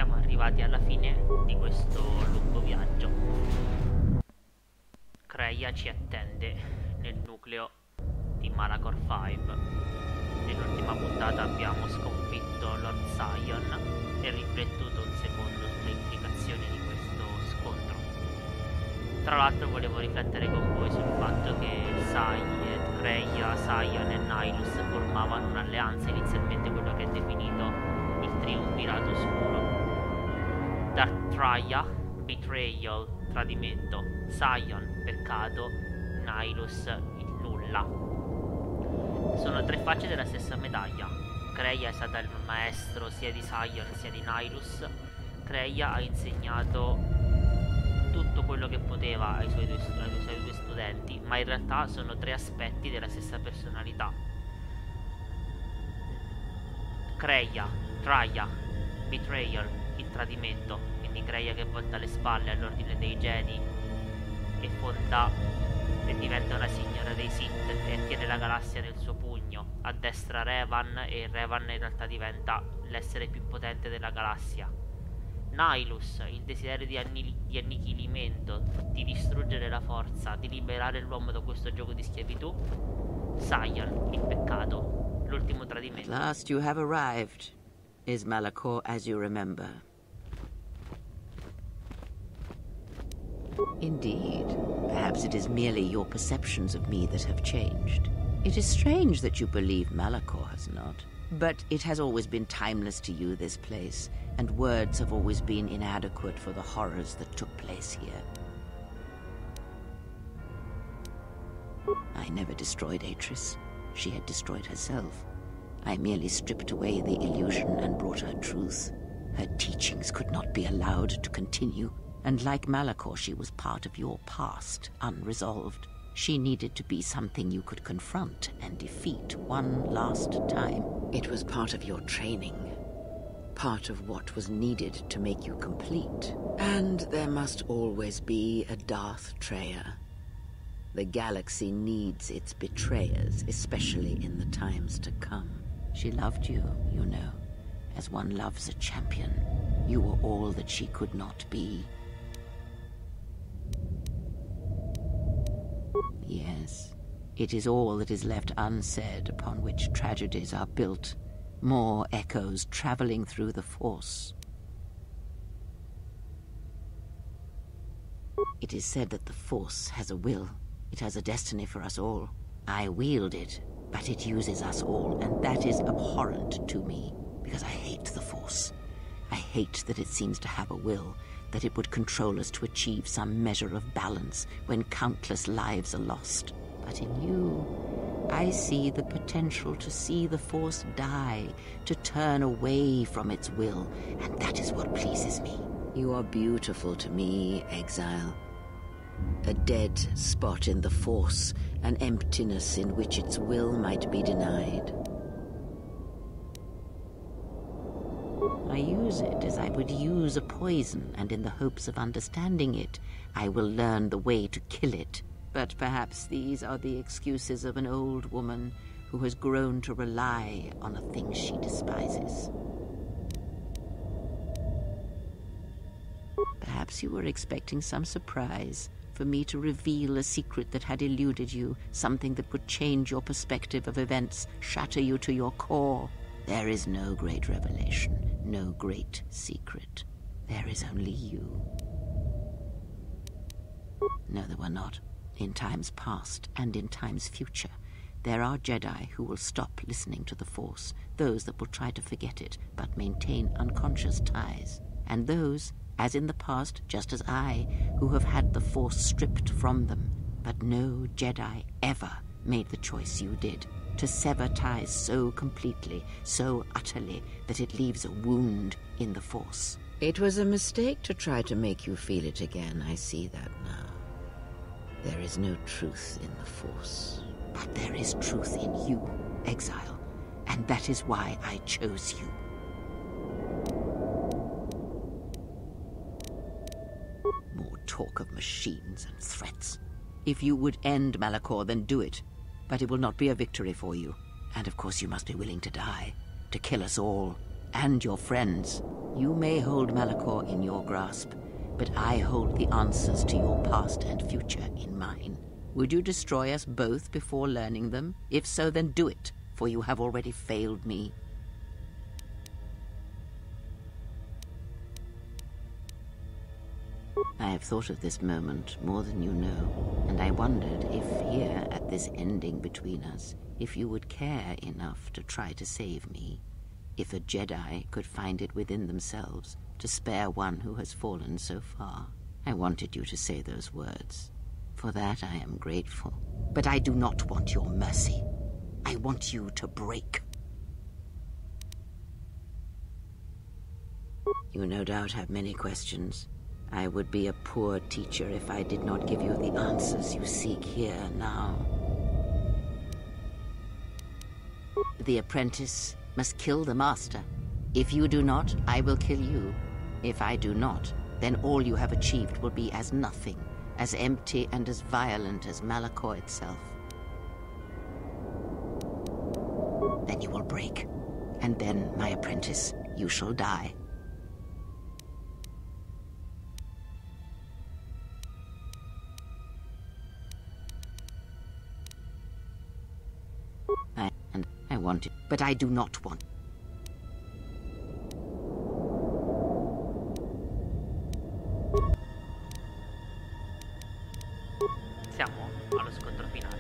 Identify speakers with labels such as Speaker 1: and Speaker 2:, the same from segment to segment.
Speaker 1: siamo arrivati alla fine di questo lungo viaggio. Kreia ci attende nel nucleo di Malachor 5. Nell'ultima puntata abbiamo sconfitto Lord Sion e riflettuto un secondo sulle implicazioni di questo scontro. Tra l'altro volevo riflettere con voi sul fatto che Kreia, Sion e Nihilus formavano un'alleanza, inizialmente quello che è definito il triumvirato oscuro. Darthraia, betrayal, tradimento; Sion, peccato; Nihilus, il nulla. Sono tre facce della stessa medaglia. Kreia è stata il maestro sia di Sion sia di Nihilus. Kreia ha insegnato tutto quello che poteva ai suoi due studenti, ma in realtà sono tre aspetti della stessa personalità. Kreia, Traia, betrayal, il tradimento, quindi Kreia che volta le spalle all'ordine dei Jedi e diventa una signora dei Sith e tiene la galassia nel suo pugno, addestra Revan e Revan in realtà diventa l'essere più potente della galassia. Nihilus, il desiderio di annichilimento, di distruggere la forza, di liberare l'uomo da questo gioco di schiavitù. Sion, il peccato, l'ultimo tradimento.
Speaker 2: At last you have arrived. Is Malachor as you remember? Indeed. Perhaps it is merely your perceptions of me that have changed. It is strange that you believe Malachor has not. But it has always been timeless to you, this place, and words have always been inadequate for the horrors that took place here. I never destroyed Atris. She had destroyed herself. I merely stripped away the illusion and brought her truth. Her teachings could not be allowed to continue, and like Malachor, she was part of your past, unresolved. She needed to be something you could confront and defeat one last time. It was part of your training, part of what was needed to make you complete. And there must always be a Darth Treya. The galaxy needs its betrayers, especially in the times to come. She loved you, you know, as one loves a champion. You were all that she could not be. Yes, it is all that is left unsaid upon which tragedies are built. More echoes traveling through the Force. It is said that the Force has a will. It has a destiny for us all. I wield it, but it uses us all, and that is abhorrent to me, because I hate the Force. I hate that it seems to have a will, that it would control us to achieve some measure of balance when countless lives are lost. But in you, I see the potential to see the Force die, to turn away from its will, and that is what pleases me. You are beautiful to me, Exile. A dead spot in the Force, an emptiness in which its will might be denied. I use it as I would use a poison, and in the hopes of understanding it, I will learn the way to kill it. But perhaps these are the excuses of an old woman who has grown to rely on a thing she despises. Perhaps you were expecting some surprise, for me to reveal a secret that had eluded you, something that would change your perspective of events, shatter you to your core. There is no great revelation, no great secret. There is only you. No, there were not. In times past and in times future, there are Jedi who will stop listening to the Force, those that will try to forget it, but maintain unconscious ties, and those, as in the past, just as I, who have had the Force stripped from them. But no Jedi ever made the choice you did, to sever ties so completely, so utterly, that it leaves a wound in the Force. It was a mistake to try to make you feel it again, I see that now. There is no truth in the Force, but there is truth in you, Exile, and that is why I chose you. More talk of machines and threats. If you would end Malachor, then do it. But it will not be a victory for you. And of course you must be willing to die, to kill us all, and your friends. You may hold Malachor in your grasp, but I hold the answers to your past and future in mine. Would you destroy us both before learning them? If so, then do it, for you have already failed me. I have thought of this moment more than you know, and I wondered if here, at this ending between us, if you would care enough to try to save me. If a Jedi could find it within themselves to spare one who has fallen so far. I wanted you to say those words. For that I am grateful. But I do not want your mercy. I want you to break. You no doubt have many questions. I would be a poor teacher if I did not give you the answers you seek here now. The apprentice must kill the master. If you do not, I will kill you. If I do not, then all you have achieved will be as nothing, as empty and as violent as Malachor itself. Then you will break, and then, my apprentice, you shall die. I want it, but I do not want.
Speaker 1: Siamo allo scontro finale.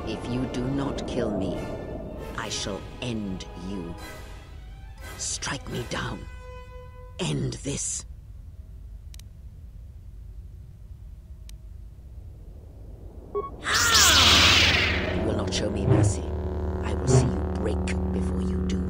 Speaker 2: If you do not kill me, I shall end you. Strike me down. End this. You will not show me mercy. I will see you break before you do.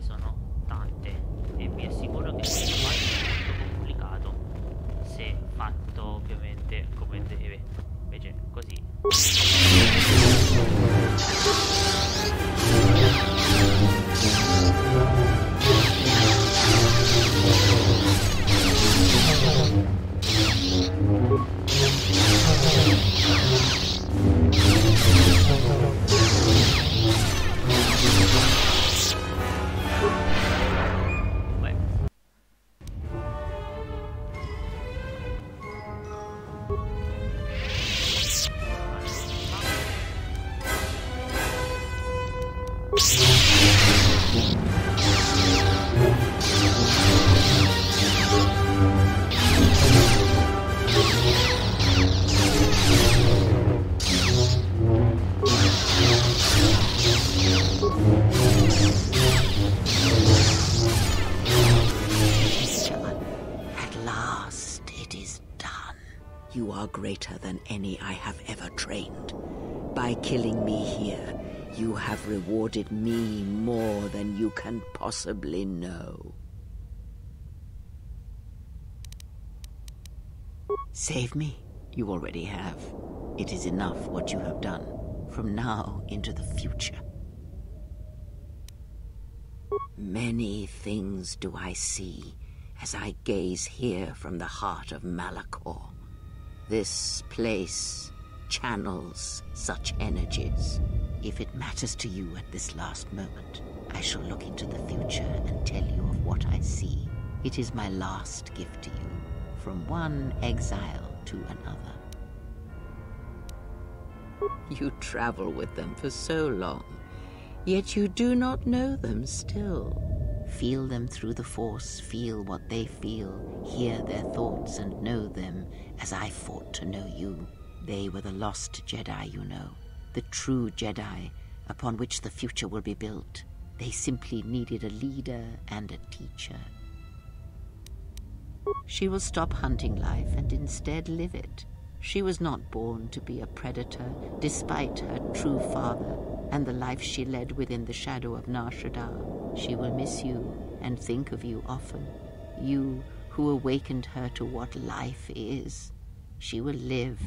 Speaker 2: Sono tante e vi assicuro che questo è molto complicato se fatto ovviamente come deve, invece così greater than any I have ever trained. By killing me here, you have rewarded me more than you can possibly know. Save me? You already have. It is enough what you have done, from now into the future. Many things do I see as I gaze here from the heart of Malachor. This place channels such energies. If it matters to you at this last moment, I shall look into the future and tell you of what I see. It is my last gift to you, from one exile to another. You travel with them for so long, yet you do not know them still. Feel them through the Force, feel what they feel, hear their thoughts and know them as I fought to know you. They were the lost Jedi, you know, the true Jedi upon which the future will be built. They simply needed a leader and a teacher. She will stop hunting life and instead live it. She was not born to be a predator, despite her true father and the life she led within the shadow of Nar Shaddaa. She will miss you and think of you often, you who awakened her to what life is. She will live,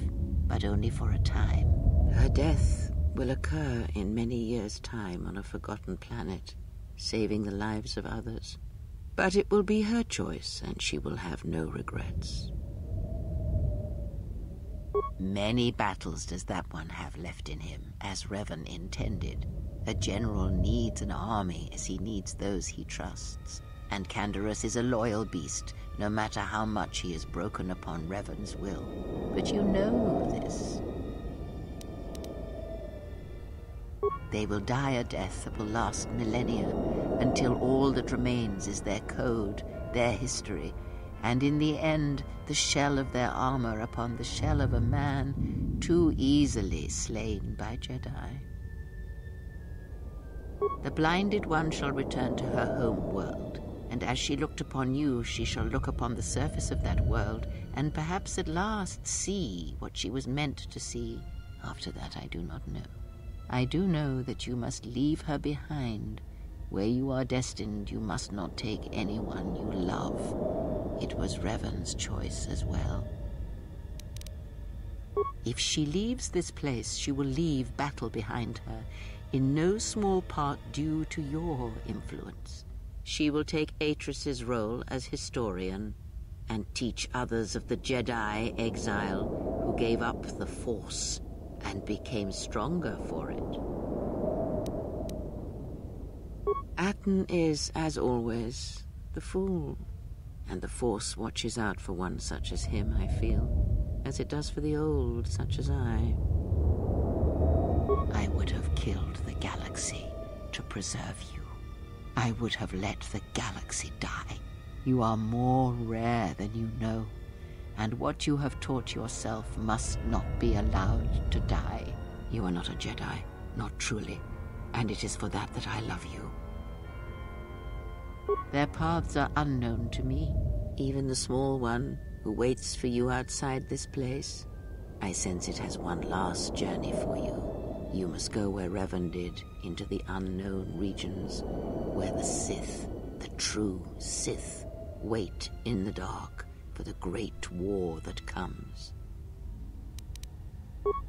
Speaker 2: but only for a time. Her death will occur in many years' time on a forgotten planet, saving the lives of others. But it will be her choice, and she will have no regrets. Many battles does that one have left in him, as Revan intended. A general needs an army as he needs those he trusts. And Canderous is a loyal beast, no matter how much he is broken upon Revan's will. But you know this. They will die a death that will last millennia, until all that remains is their code, their history, and in the end, the shell of their armor upon the shell of a man too easily slain by Jedi. The blinded one shall return to her home world, and as she looked upon you, she shall look upon the surface of that world, and perhaps at last see what she was meant to see. After that, I do not know. I do know that you must leave her behind. Where you are destined, you must not take anyone you love. It was Revan's choice as well. If she leaves this place, she will leave battle behind her, in no small part due to your influence. She will take Atris's role as historian and teach others of the Jedi exile who gave up the Force and became stronger for it. Atten is, as always, the fool, and the Force watches out for one such as him, I feel, as it does for the old such as I. I would have killed the galaxy to preserve you. I would have let the galaxy die. You are more rare than you know, and what you have taught yourself must not be allowed to die. You are not a Jedi, not truly, and it is for that I love you. Their paths are unknown to me, even the small one who waits for you outside this place. I sense it has one last journey for you. You must go where Revan did, into the unknown regions, where the Sith, the true Sith, wait in the dark for the great war that comes.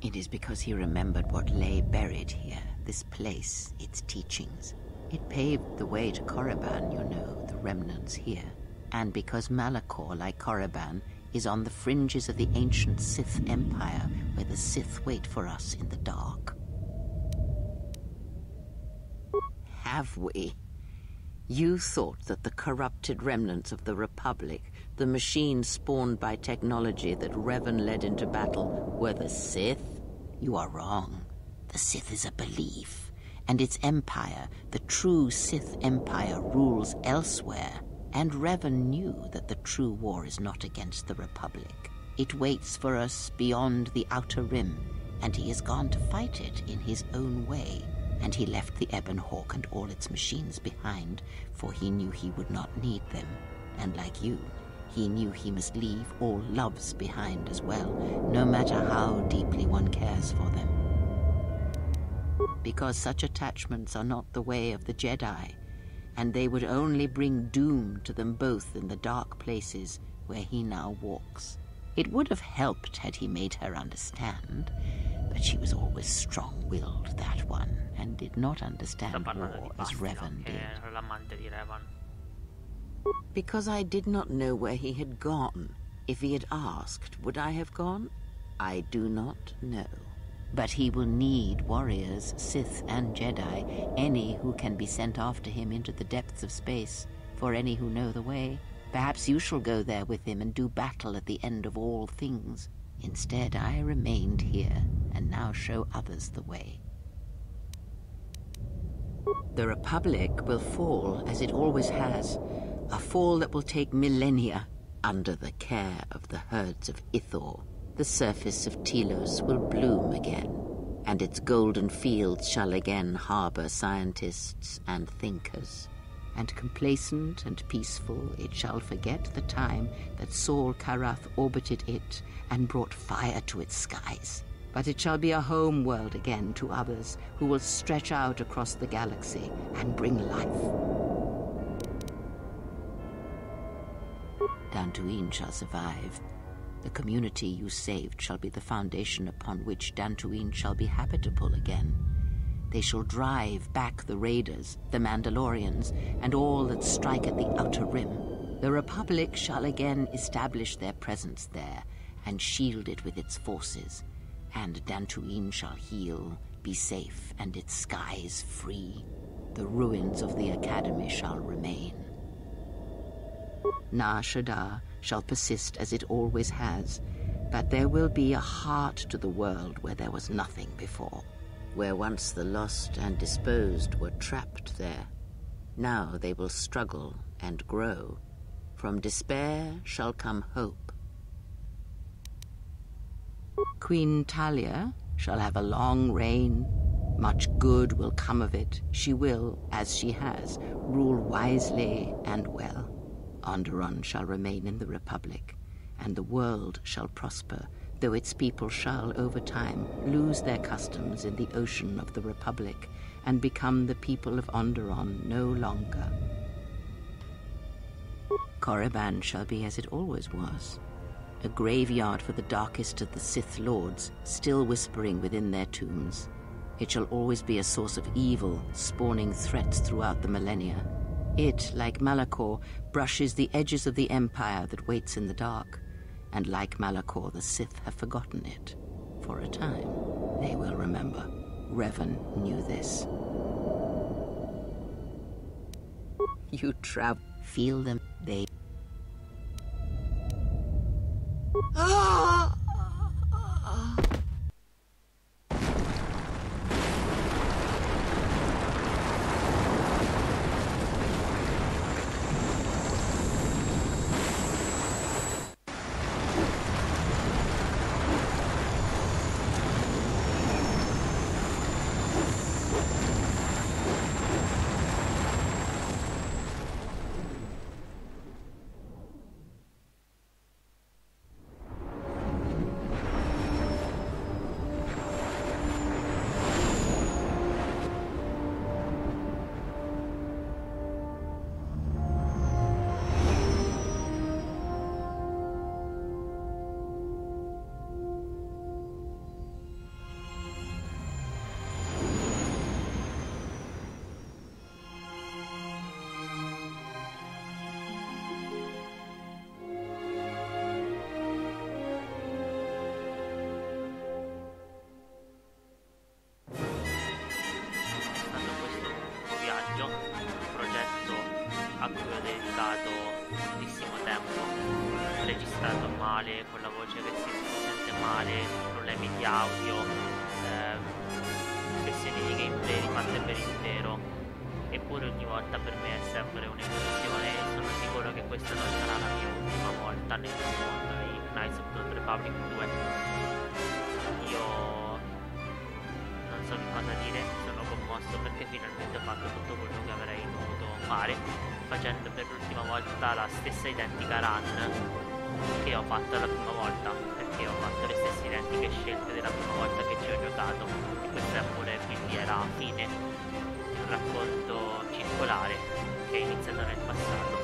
Speaker 2: It is because he remembered what lay buried here, this place, its teachings. It paved the way to Korriban, you know, the remnants here. And because Malachor, like Korriban, is on the fringes of the ancient Sith Empire, where the Sith wait for us in the dark. Have we? You thought that the corrupted remnants of the Republic, the machines spawned by technology that Revan led into battle, were the Sith? You are wrong. The Sith is a belief, and its empire, the true Sith Empire, rules elsewhere. And Revan knew that the true war is not against the Republic. It waits for us beyond the Outer Rim, and he has gone to fight it in his own way. And he left the Ebon Hawk and all its machines behind, for he knew he would not need them. And like you, He knew he must leave all loves behind as well, no matter how deeply one cares for them. Because such attachments are not the way of the Jedi, and they would only bring doom to them both in the dark places where he now walks. It would have helped had he made her understand, but she was always strong-willed, that one, and did not understand war as Revan did.
Speaker 1: L'amante di Revan.
Speaker 2: Because I did not know where he had gone. If he had asked, would I have gone? I do not know. But he will need warriors, Sith and Jedi, any who can be sent after him into the depths of space, for any who know the way. Perhaps you shall go there with him and do battle at the end of all things. Instead, I remained here, and now show others the way. The Republic will fall, as it always has, a fall that will take millennia. Under the care of the herds of Ithor, the surface of Telos will bloom again, and its golden fields shall again harbor scientists and thinkers. And complacent and peaceful, it shall forget the time that Saul Karath orbited it and brought fire to its skies. But it shall be a home world again to others who will stretch out across the galaxy and bring life. Dantooine shall survive. The community you saved shall be the foundation upon which Dantooine shall be habitable again. They shall drive back the Raiders, the Mandalorians, and all that strike at the Outer Rim. The Republic shall again establish their presence there and shield it with its forces. And Dantooine shall heal, be safe, and its skies free. The ruins of the Academy shall remain. Nar Shaddaa shall persist as it always has, but there will be a heart to the world where there was nothing before. Where once the lost and disposed were trapped there, now they will struggle and grow. From despair shall come hope. Queen Talia shall have a long reign. Much good will come of it. She will, as she has, rule wisely and well. Onderon shall remain in the Republic, and the world shall prosper, though its people shall, over time, lose their customs in the ocean of the Republic and become the people of Onderon no longer. Korriban shall be as it always was, a graveyard for the darkest of the Sith Lords, still whispering within their tombs. It shall always be a source of evil, spawning threats throughout the millennia. It, like Malachor, brushes the edges of the Empire that waits in the dark. And like Malachor, the Sith have forgotten it. For a time, they will remember. Revan knew this. You feel them, they... a cui ho dedicato moltissimo tempo, registrato male, con la voce che si sente male, problemi di audio, sessioni di gameplay rifatte per intero, eppure ogni volta per me è sempre un'emozione e sono sicuro che questa non sarà la mia ultima volta nel mondo di Knights of the Old Republic 2. Io non so che cosa dire, sono commosso perché finalmente ho fatto tutto quello che avrei dovuto fare, facendo per l'ultima volta
Speaker 1: volta la stessa identica run che ho fatto la prima volta, perché ho fatto le stesse identiche scelte della prima volta che ci ho giocato, e questa pure quindi era fine, un racconto circolare che è iniziato nel passato.